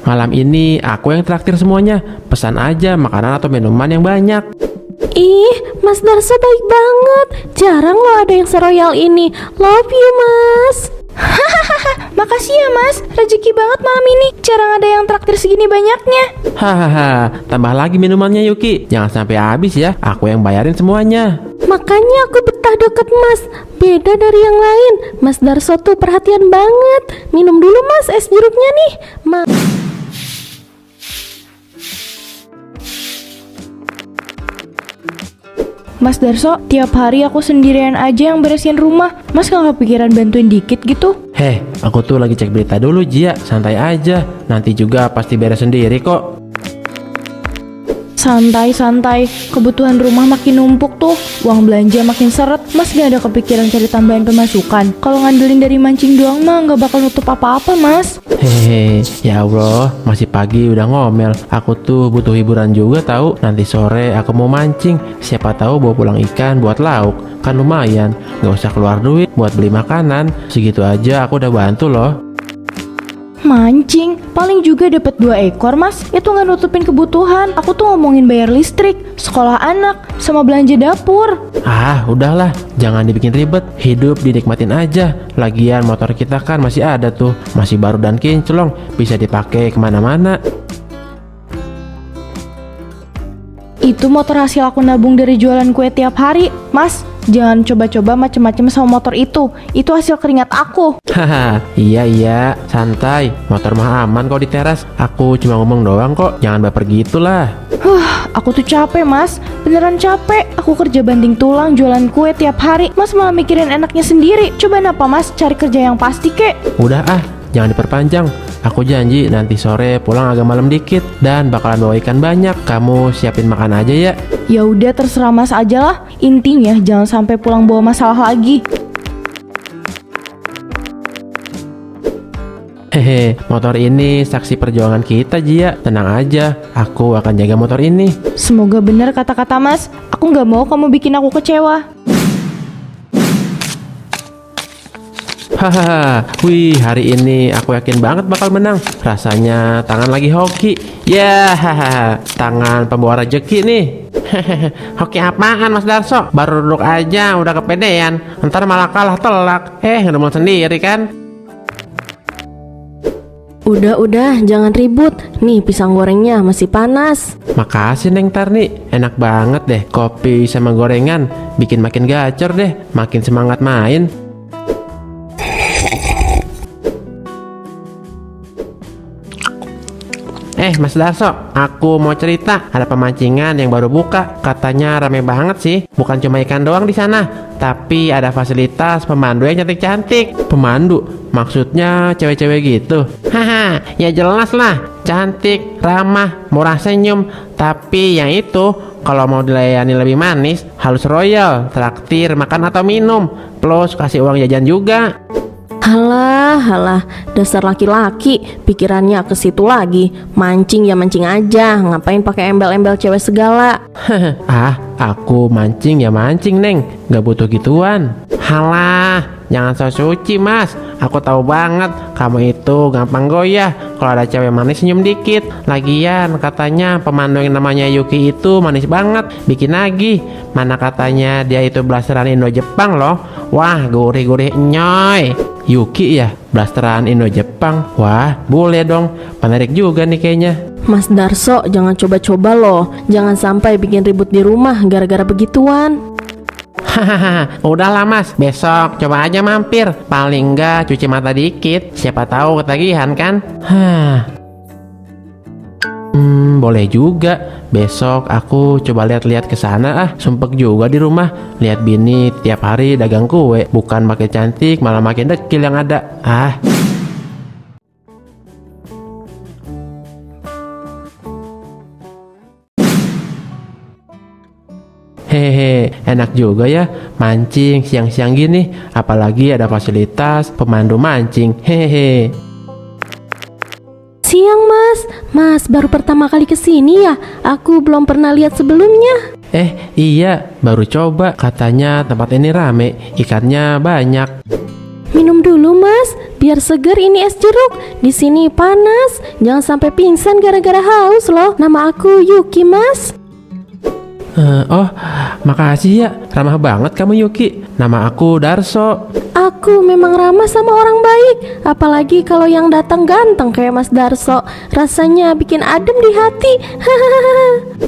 Malam ini aku yang traktir semuanya. Pesan aja makanan atau minuman yang banyak. Ih, Mas Darso baik banget. Jarang loh ada yang seroyal ini. Love you, Mas. Hahaha, makasih ya Mas. Rezeki banget malam ini. Jarang ada yang traktir segini banyaknya. Hahaha, tambah lagi minumannya Yuki. Jangan sampai habis ya. Aku yang bayarin semuanya. Makanya aku betah deket Mas. Beda dari yang lain. Mas Darso tuh perhatian banget. Minum dulu Mas es jeruknya nih. Mas Darso, tiap hari aku sendirian aja yang beresin rumah. Mas gak kepikiran bantuin dikit gitu? Heh, aku tuh lagi cek berita dulu Jia. Santai aja. Nanti juga pasti beres sendiri kok. Santai-santai, kebutuhan rumah makin numpuk tuh. Uang belanja makin seret. Mas gak ada kepikiran cari tambahan pemasukan? Kalau ngandelin dari mancing doang mah gak bakal nutup apa-apa Mas. Hehehe, ya Allah, masih pagi udah ngomel. Aku tuh butuh hiburan juga tahu. Nanti sore aku mau mancing. Siapa tahu bawa pulang ikan buat lauk. Kan lumayan, gak usah keluar duit buat beli makanan. Segitu aja aku udah bantu loh. Mancing, paling juga dapat 2 ekor Mas. Itu gak nutupin kebutuhan. Aku tuh ngomongin bayar listrik, sekolah anak, sama belanja dapur. Ah, udahlah, jangan dibikin ribet. Hidup dinikmatin aja. Lagian motor kita kan masih ada tuh. Masih baru dan kinclong, bisa dipakai kemana-mana. Itu motor hasil aku nabung dari jualan kue tiap hari. Mas, jangan coba-coba macem-macem sama motor itu. Itu hasil keringat aku. Haha, iya, santai. Motor mah aman kok di teras. Aku cuma ngomong doang kok. Jangan baper gitulah. Aku tuh capek Mas. Beneran capek. Aku kerja banting tulang jualan kue tiap hari. Mas malah mikirin enaknya sendiri. Coba apa Mas cari kerja yang pasti kek. Udah jangan diperpanjang. Aku janji nanti sore pulang agak malam dikit dan bakalan bawa ikan banyak. Kamu siapin makan aja ya. Ya udah terserah Mas aja lah. Intinya jangan sampai pulang bawa masalah lagi. Hehe, motor ini saksi perjuangan kita Jia. Tenang aja, aku akan jaga motor ini. Semoga benar kata-kata Mas. Aku gak mau kamu bikin aku kecewa. Hahaha, wih, hari ini aku yakin banget bakal menang. Rasanya tangan lagi hoki. Ya, hahaha, tangan pembawa rezeki nih. Hoki apaan Mas Darso? Baru duduk aja udah kepedean. Ntar malah kalah telak. Ngedumel sendiri kan? Udah, jangan ribut. Nih pisang gorengnya masih panas. Makasih Neng Tarni, enak banget deh. Kopi sama gorengan bikin makin gacor deh. Makin semangat main. Mas Darso, aku mau cerita. Ada pemancingan yang baru buka. Katanya rame banget sih. Bukan cuma ikan doang di sana, tapi ada fasilitas pemandu yang cantik-cantik. Pemandu? Maksudnya cewek-cewek gitu? Haha, ya jelas lah. Cantik, ramah, murah senyum. Tapi yang itu, kalau mau dilayani lebih manis, halus royal, traktir, makan atau minum, plus kasih uang jajan juga. Halah, dasar laki-laki, pikirannya ke situ lagi. Mancing ya mancing aja, ngapain pakai embel-embel cewek segala. Aku mancing ya mancing Neng, gak butuh gituan. Halah, jangan so suci Mas. Aku tahu banget kamu itu gampang goyah kalau ada cewek manis senyum dikit. Lagian katanya pemandu yang namanya Yuki itu manis banget, bikin lagi. Mana katanya dia itu blasteran Indo-Jepang loh. Wah, gurih-gurih nyoy. Yuki ya, blasteran Indo-Jepang. Wah, boleh dong. Menarik juga nih kayaknya. Mas Darso, jangan coba-coba loh. Jangan sampai bikin ribut di rumah gara-gara begituan. Hahaha, udahlah Mas, besok coba aja mampir. Paling enggak cuci mata dikit. Siapa tahu ketagihan kan? Boleh juga. Besok aku coba lihat-lihat ke sana. Sumpek juga di rumah. Lihat bini tiap hari dagang kue. Bukan makin cantik, malah makin dekil yang ada. Hehe, enak juga ya mancing siang-siang gini. Apalagi ada fasilitas pemandu mancing. Hehehe. Siang Mas baru pertama kali kesini ya? Aku belum pernah lihat sebelumnya. Iya, baru coba. Katanya tempat ini rame, ikannya banyak. Minum minum dulu Mas, biar seger ini es jeruk. Di sini panas, jangan sampai pingsan gara-gara haus loh. Nama aku Yuki Mas. Oh, makasih ya. Ramah banget kamu Yuki. Nama aku Darso. Aku memang ramah sama orang baik, apalagi kalau yang datang ganteng kayak Mas Darso. Rasanya bikin adem di hati.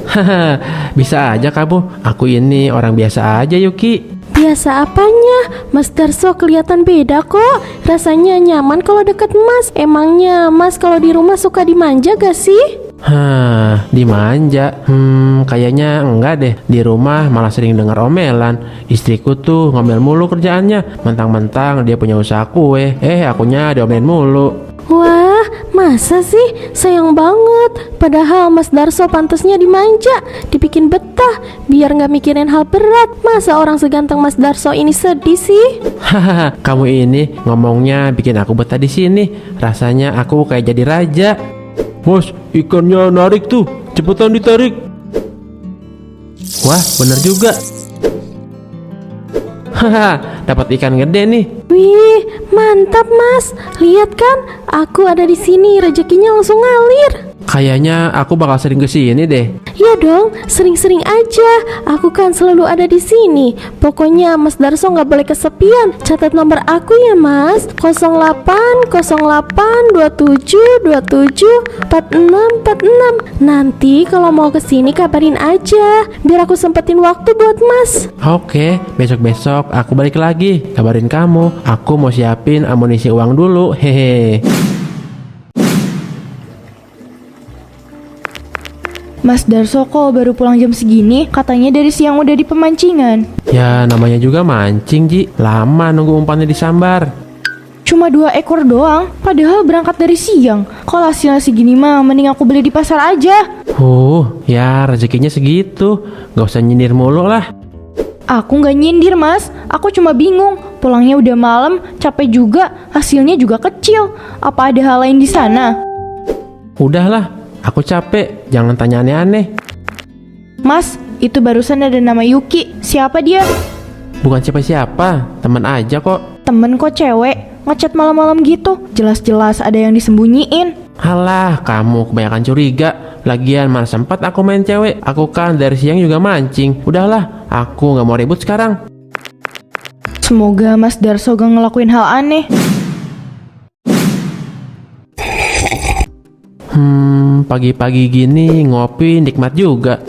Haha, bisa aja kamu. Aku ini orang biasa aja Yuki. Biasa apanya? Mas Darso kelihatan beda kok. Rasanya nyaman kalau deket Mas. Emangnya Mas kalau di rumah suka dimanja gak sih? Hah, dimanja? Kayaknya enggak deh. Di rumah malah sering dengar omelan. Istriku tuh ngomel mulu kerjaannya. Mentang-mentang dia punya usaha kue, akunya diomelin mulu. Wah, masa sih? Sayang banget. Padahal Mas Darso pantasnya dimanja, dibikin betah, biar nggak mikirin hal berat. Masa orang seganteng Mas Darso ini sedih sih? Hahaha, kamu ini ngomongnya bikin aku betah di sini. Rasanya aku kayak jadi raja. Bos, ikannya narik tuh. Cepetan ditarik. Wah, bener juga. Haha, dapat ikan gede nih. Wih, mantap Mas. Lihat kan, aku ada di sini, rezekinya langsung ngalir. Kayaknya aku bakal sering ke sini deh. Ya dong, sering-sering aja. Aku kan selalu ada di sini. Pokoknya Mas Darso nggak boleh kesepian. Catat nomor aku ya Mas. 08 08 27 27 46 46. Nanti kalau mau kesini kabarin aja, biar aku sempetin waktu buat Mas. Oke, besok-besok aku balik lagi. Kabarin kamu. Aku mau siapin amunisi uang dulu. Hehe. Mas Darso kok baru pulang jam segini? Katanya dari siang udah di pemancingan. Ya namanya juga mancing Ji. Lama nunggu umpannya disambar. Cuma 2 ekor doang, padahal berangkat dari siang. Kalau hasilnya segini mah mending aku beli di pasar aja. Ya rezekinya segitu. Gak usah nyindir mulu lah. Aku nggak nyindir Mas, aku cuma bingung. Pulangnya udah malam, capek juga, hasilnya juga kecil. Apa ada hal lain di sana? Udahlah, aku capek. Jangan tanya aneh-aneh. Mas, itu barusan ada nama Yuki. Siapa dia? Bukan siapa-siapa, teman aja kok. Temen kok cewek, ngechat malam-malam gitu. Jelas-jelas ada yang disembunyiin. Halah, kamu kebanyakan curiga. Lagian mana sempat aku main cewek. Aku kan dari siang juga mancing. Udahlah, aku gak mau ribut sekarang. Semoga Mas Darso gak ngelakuin hal aneh. Pagi-pagi gini ngopi nikmat juga.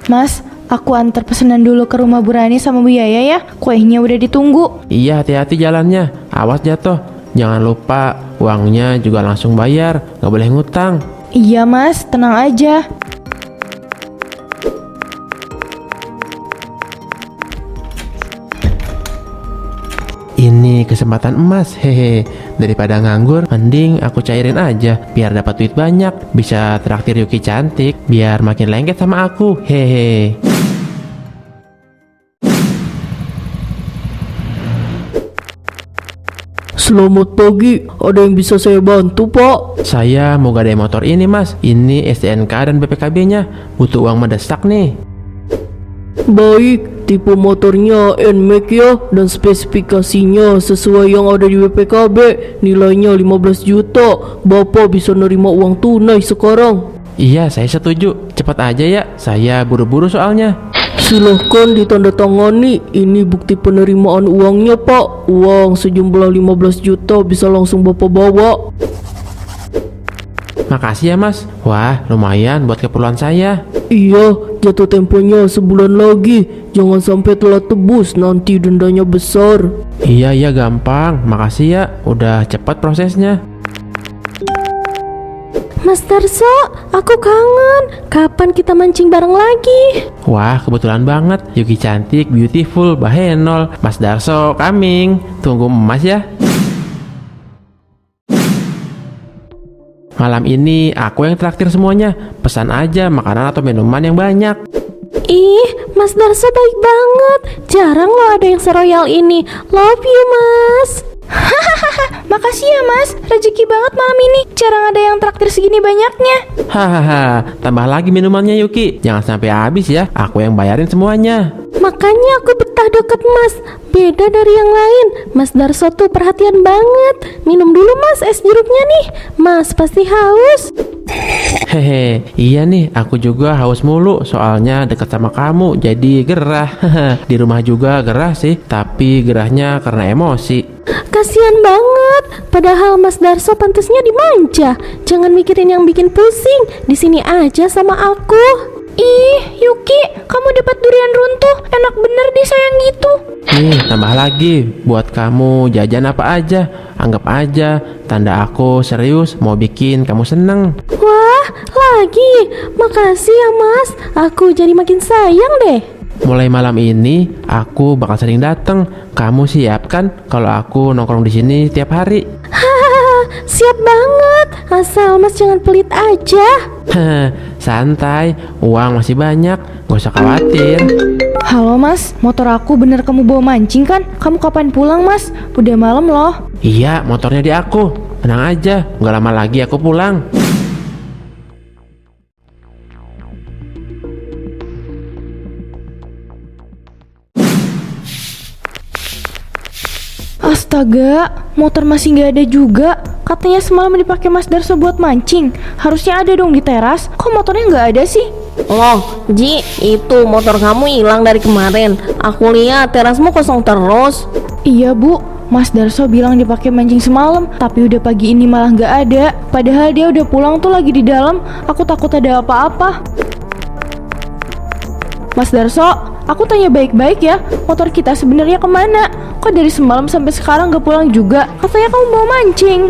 Mas, aku antar pesanan dulu ke rumah Bu Rani sama Bu Yaya ya. Kuenya udah ditunggu. Iya, hati-hati jalannya. Awas jatuh. Jangan lupa uangnya juga langsung bayar. Gak boleh ngutang. Iya Mas, tenang aja. Ini kesempatan emas, hehe. Daripada nganggur, mending aku cairin aja. Biar dapat duit banyak. Bisa traktir Yuki cantik. Biar makin lengket sama aku, hehe. Selamat pagi, ada yang bisa saya bantu pak? Saya mau gadai motor ini mas. Ini STNK dan BPKB-nya. Butuh uang mendesak nih. Baik, tipe motornya NMAX ya, dan spesifikasinya sesuai yang ada di BPKB. Nilainya 15 juta, bapak bisa nerima uang tunai sekarang. Iya, saya setuju. Cepat aja ya, saya buru-buru soalnya. Silahkan ditandatangani, ini bukti penerimaan uangnya pak. Uang sejumlah 15 juta bisa langsung bapak bawa. Makasih ya mas. Wah, lumayan buat keperluan saya. Iya, jatuh temponya sebulan lagi. Jangan sampai telat tebus, nanti dendanya besar. Iya gampang. Makasih ya, udah cepat prosesnya. Mas Darso, aku kangen. Kapan kita mancing bareng lagi? Wah, kebetulan banget. Yuki cantik, beautiful, bahenol. Mas Darso coming. Tunggu emas ya. Malam ini aku yang traktir semuanya. Pesan aja makanan atau minuman yang banyak. Ih, Mas Darso baik banget. Jarang loh ada yang seroyal ini. Love you, Mas. Makasih ya Mas, rezeki banget malam ini. Jarang ada yang traktir segini banyaknya. Hahaha, tambah lagi minumannya Yuki. Jangan sampai habis ya. Aku yang bayarin semuanya. Makanya aku betah deket Mas. Beda dari yang lain. Mas Darso tuh perhatian banget. Minum dulu Mas es jeruknya nih. Mas pasti haus. Hehe, iya nih, aku juga haus mulu. Soalnya dekat sama kamu, jadi gerah. Di rumah juga gerah sih, tapi gerahnya karena emosi. Kasian banget. Padahal Mas Darso pantasnya dimanja. Jangan mikirin yang bikin pusing. Di sini aja sama aku. Ih, Yuki, kamu dapat durian runtuh. Enak bener deh sayang gitu. Nih, tambah lagi. Buat kamu jajan apa aja. Anggap aja tanda aku serius mau bikin kamu seneng. Wah, lagi. Makasih ya Mas. Aku jadi makin sayang deh. Mulai malam ini aku bakal sering datang. Kamu siap kan kalau aku nongkrong di sini tiap hari? Hahaha, siap banget. Asal Mas jangan pelit aja. Santai, uang masih banyak, gak usah khawatir. Halo Mas, motor aku bener kamu bawa mancing kan? Kamu kapan pulang Mas? Udah malam loh. Iya, motornya di aku. Tenang aja, gak lama lagi aku pulang. Astaga, motor masih nggak ada juga. Katanya semalam dipakai Mas Darso buat mancing. Harusnya ada dong di teras. Kok motornya nggak ada sih? Loh, Ji, itu motor kamu hilang dari kemarin. Aku lihat terasmu kosong terus. Iya Bu, Mas Darso bilang dipakai mancing semalam, tapi udah pagi ini malah nggak ada. Padahal dia udah pulang tuh lagi di dalam. Aku takut ada apa-apa. Mas Darso, aku tanya baik-baik ya, motor kita sebenarnya kemana? Kok dari semalam sampai sekarang gak pulang juga? Katanya kamu mau mancing.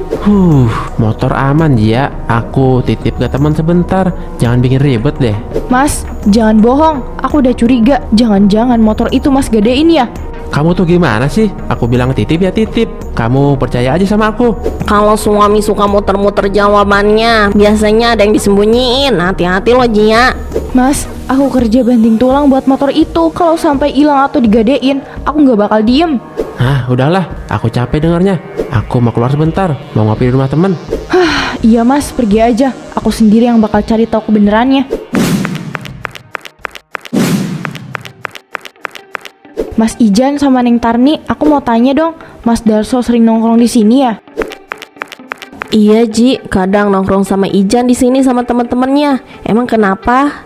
Motor aman ya. Aku titip ke teman sebentar. Jangan bikin ribet deh. Mas, jangan bohong. Aku udah curiga. Jangan-jangan motor itu Mas gadein ya? Kamu tuh gimana sih? Aku bilang titip ya titip. Kamu percaya aja sama aku. Kalau suami suka muter-muter jawabannya, biasanya ada yang disembunyiin. Hati-hati loh, Ji ya. Mas, aku kerja banting tulang buat motor itu. Kalau sampai hilang atau digadein, aku gak bakal diem. Udahlah, aku capek dengarnya. Aku mau keluar sebentar, mau ngopi di rumah temen. Iya Mas, pergi aja. Aku sendiri yang bakal cari tahu kebenarannya. Mas Ijan sama Neng Tarni, aku mau tanya dong. Mas Darso sering nongkrong di sini ya? Iya, Ji, kadang nongkrong sama Ijan di sini sama teman-temannya. Emang kenapa?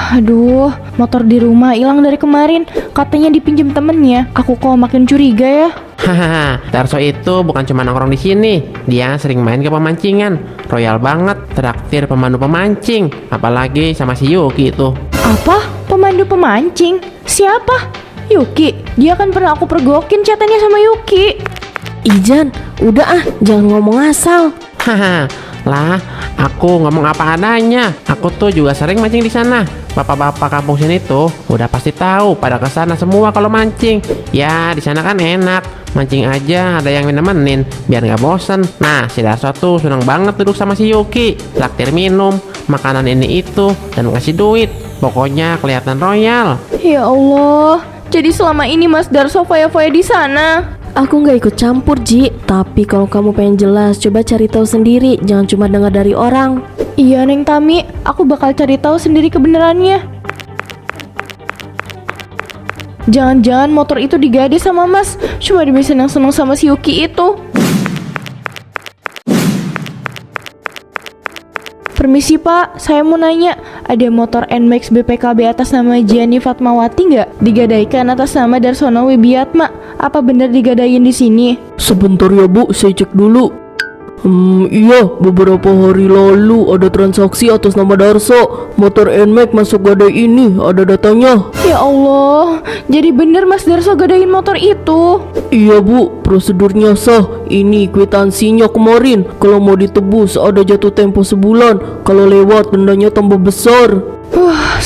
Aduh, motor di rumah hilang dari kemarin. Katanya dipinjam temennya. Aku kok makin curiga ya. Hahaha, Darso itu bukan cuma nongkrong di sini. Dia sering main ke pemancingan. Royal banget, traktir pemandu pemancing. Apalagi sama si Yuki itu. Apa? Pemandu pemancing? Siapa? Yuki. Dia kan pernah aku pergokin chatannya sama Yuki. Ijan, udah jangan ngomong asal. Hahaha, lah, aku ngomong apa adanya. Aku tuh juga sering mancing di sana. Bapak-bapak kampung sini tuh udah pasti tahu pada kesana semua kalau mancing. Ya, di sana kan enak. Mancing aja ada yang nemenin biar nggak bosen. Nah, si Darso tuh seneng banget duduk sama si Yuki. Traktir minum, makanan ini itu, dan ngasih duit. Pokoknya kelihatan royal. Ya Allah, jadi selama ini Mas Darso foya-foya di sana. Aku nggak ikut campur, Ji. Tapi kalau kamu pengen jelas, coba cari tahu sendiri. Jangan cuma dengar dari orang. Iya Neng Tami, aku bakal cari tahu sendiri kebenarannya. Jangan-jangan motor itu digade sama Mas. Cuma demi senang-senang sama si Yuki itu. Permisi Pak, saya mau nanya, ada motor NMAX BPKB atas nama Gianni Fatmawati nggak? Digadaikan atas nama Darsono Wibiatma. Apa benar digadain di sini? Sebentar ya Bu, saya cek dulu. Iya, beberapa hari lalu ada transaksi atas nama Darso. Motor NMAX masuk gadai ini, ada datanya. Ya Allah, jadi bener Mas Darso gadain motor itu. Iya Bu, prosedurnya sah. Ini kwitansinya kemarin. Kalau mau ditebus ada jatuh tempo sebulan. Kalau lewat dendanya tambah besar.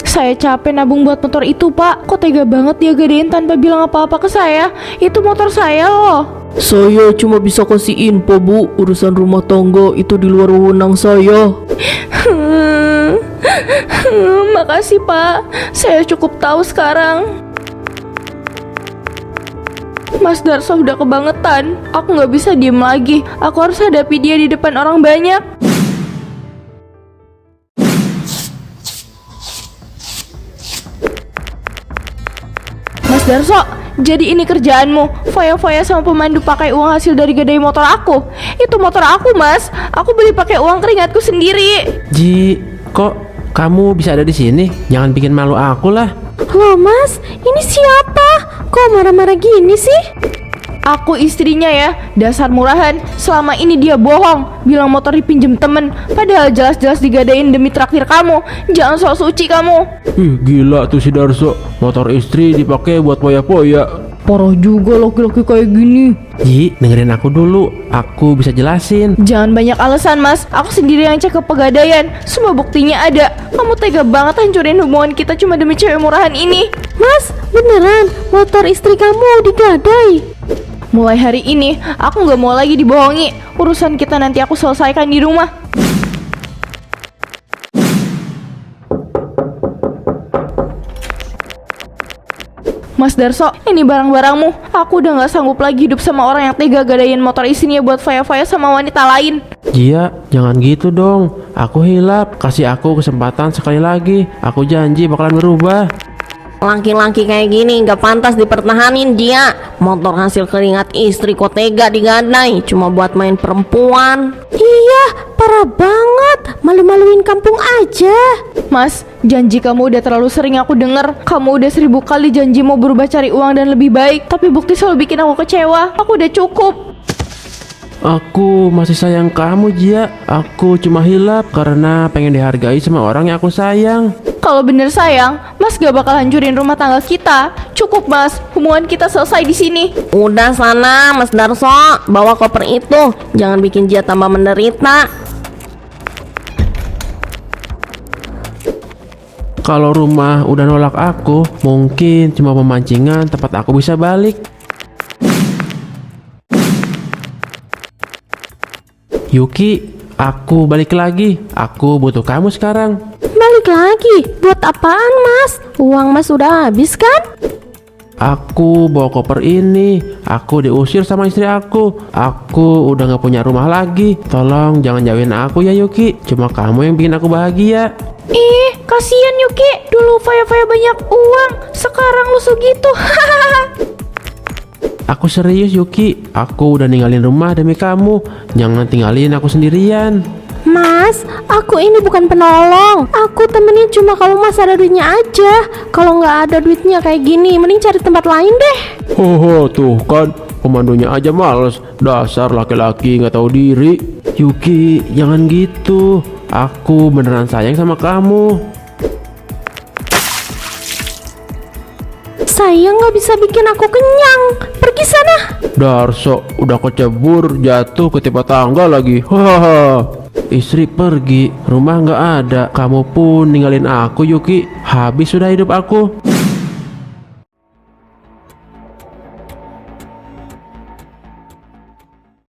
Saya capek nabung buat motor itu Pak. Kok tega banget dia gadein tanpa bilang apa-apa ke saya. Itu motor saya loh. Saya cuma bisa kasih info Bu. Urusan rumah tangga itu di luar wewenang saya. Makasih Pak, saya cukup tahu sekarang. Mas Darso udah kebangetan. Aku gak bisa diem lagi. Aku harus hadapi dia di depan orang banyak. Darso, jadi ini kerjaanmu, foya-foya sama pemandu pakai uang hasil dari gadai motor aku. Itu motor aku, Mas. Aku beli pakai uang keringatku sendiri. Ji, kok kamu bisa ada di sini? Jangan bikin malu aku lah. Loh Mas, ini siapa? Kok marah-marah gini sih? Aku istrinya ya, dasar murahan. Selama ini dia bohong, bilang motor dipinjem temen, padahal jelas-jelas digadain demi traktir kamu. Jangan sok suci kamu. Ih, gila tuh si Darso. Motor istri dipakai buat poya-poya. Parah juga laki-laki kayak gini. Ji, dengerin aku dulu. Aku bisa jelasin. Jangan banyak alasan, Mas. Aku sendiri yang cek ke pegadaian. Semua buktinya ada. Kamu tega banget hancurin hubungan kita cuma demi cewek murahan ini. Mas, beneran motor istri kamu digadai? Mulai hari ini, aku nggak mau lagi dibohongi. Urusan kita nanti aku selesaikan di rumah. Mas Darso, ini barang-barangmu. Aku udah nggak sanggup lagi hidup sama orang yang tega gadain motor istrinya buat faya-faya sama wanita lain. Jia, jangan gitu dong. Aku hilap. Kasih aku kesempatan sekali lagi. Aku janji bakalan berubah. Laki-laki kayak gini gak pantas dipertahanin dia. Motor hasil keringat istri kok tega digadai cuma buat main perempuan. Iya, parah banget. Malu-maluin kampung aja. Mas, janji kamu udah terlalu sering aku denger. Kamu udah 1000 kali janji mau berubah cari uang dan lebih baik, tapi bukti selalu bikin aku kecewa. Aku udah cukup. Aku masih sayang kamu, Jia. Aku cuma hilap karena pengen dihargai sama orang yang aku sayang. Kalau bener sayang, Mas gak bakal hancurin rumah tangga kita. Cukup, Mas. Hubungan kita selesai di sini. Udah sana Mas Darso, bawa koper itu. Jangan bikin dia tambah menderita. Kalau rumah udah nolak aku, mungkin cuma pemancingan tempat aku bisa balik. Yuki, aku balik lagi. Aku butuh kamu sekarang. Balik lagi? Buat apaan Mas? Uang Mas udah habis kan? Aku bawa koper ini. Aku diusir sama istri aku. Aku udah gak punya rumah lagi. Tolong jangan jauhin aku ya Yuki. Cuma kamu yang bikin aku bahagia. Ih, kasihan Yuki. Dulu Faya-Faya banyak uang, sekarang lusuh gitu. Aku serius Yuki. Aku udah ninggalin rumah demi kamu. Jangan tinggalin aku sendirian. Mas, aku ini bukan penolong. Aku temenin cuma kalau Mas ada duitnya aja. Kalau nggak ada duitnya kayak gini, mending cari tempat lain deh. Hoho, tuh kan komandonya aja males. Dasar laki-laki nggak tahu diri. Yuki, jangan gitu. Aku beneran sayang sama kamu. Saya nggak bisa bikin aku kenyang. Pergi sana. Darso udah kecebur, jatuh ketimpa tangga lagi. Hahaha. Istri pergi, rumah nggak ada. Kamu pun ninggalin aku Yuki. Habis sudah hidup aku.